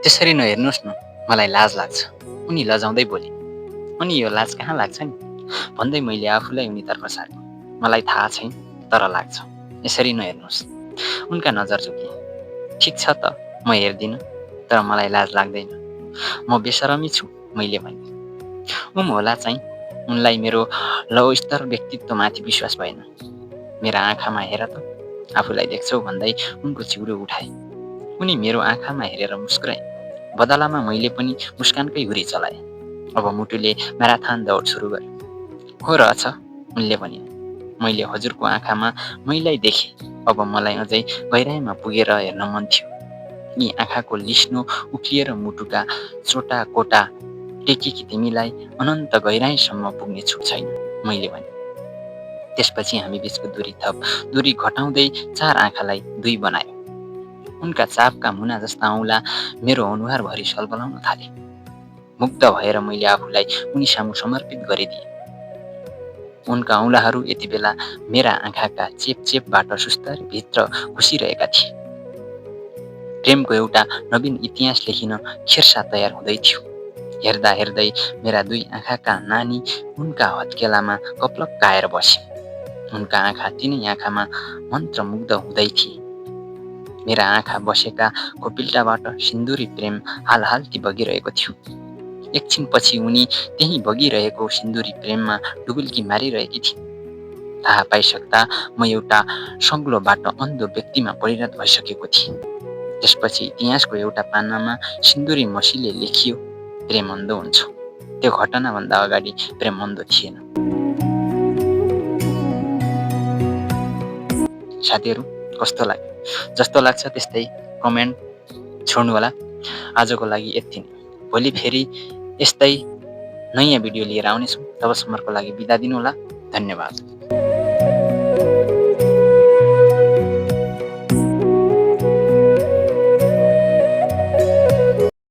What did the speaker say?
त्यसरी नहेर्नुहोस् न, मलाई लाज लाग्छ। उनी लजाउँदै बोले। अनि यो लाज कहाँ लाग्छ नि भन्दै मैले आफूलाई उनीतर्फ सारेँ। मलाई थाहा छैन, तर लाग्छ। यसरी नहेर्नुहोस्। उनका नजर झुके। ठिक छ त, म हेर्दिनँ, तर मलाई लाज लाग्दैन। म बेसरमी छु, मैले भने। होला चाहिँ। उनलाई मेरो लौस्तर व्यक्तित्वमाथि विश्वास भएन। मेरा आँखामा हेर त, आफूलाई देख्छौ भन्दै उनको चिउरो उठाए। उनी मेरो आँखामा हेरेर मुस्कुराए। बदलामा मैले पनि मुस्कानकै हुरी चलाएँ। अब मुटुले म्याराथन दौड सुरु गरेँ। हो रहेछ, उनले भनिन्। मैले हजुरको आँखामा मैलाई देखेँ। अब मलाई अझै गहिराइमा पुगेर हेर्न मन थियो। यी आँखाको लिस्नो उक्लिएर मुटुका चोटा कोटा टेकेकी तिमीलाई अनन्त गहिराइसम्म पुग्ने छुट छैन, मैले भने। त्यसपछि हामी बीचको दूरी घटाउँदै 4 आँखालाई 2 बनायो। उनका चापका मुना जस्ता औँला मेरो अनुहारभरि सलबलाउन थाले। मुग्ध भएर मैले आफूलाई उनी सामु समर्पित गरिदिएँ। उनका औँलाहरू यति बेला मेरा आँखाका चेपचेपबाट सुस्तरी भित्र घुसिरहेका थिए। प्रेमको एउटा नवीन इतिहास लेखिन खिर्सा तयार हुँदै थियो। हेर्दा हेर्दै मेरा 2 आँखाका नानी उनका हत्केलामा कप्लक्काएर बसे। उनका आँखा तिनै आँखामा मन्त्रमुग्ध हुँदै थिए। मेरा आँखा बसेका कोपिल्टाबाट सिन्दुरी प्रेम हालहाल्ती बगिरहेको थियो। एकछिनपछि उनी त्यही बगिरहेको सिन्दुरी प्रेममा डुबुल्की मारिरहेकी थिइन्। थाहा पाइसक्दा म एउटा सग्लोबाट अन्धो व्यक्तिमा परिणत भइसकेको थिएँ। त्यसपछि इतिहासको एउटा पानामा सिन्दुरी मसीले लेखियो, प्रेम अन्धो हुन्छ। त्यो घटनाभन्दा अगाडि प्रेम अन्धो थिएन। साथीहरू, कस्तो लाग्यो? जस्तो लाग्छ त्यस्तै कमेन्ट छोड्नु होला। आजको लागि यति नै। भोलि फेरि यस्तै नयाँ भिडियो लिएर आउनेछौँ। तबसम्मको लागि बिदा दिनु होला। धन्यवाद।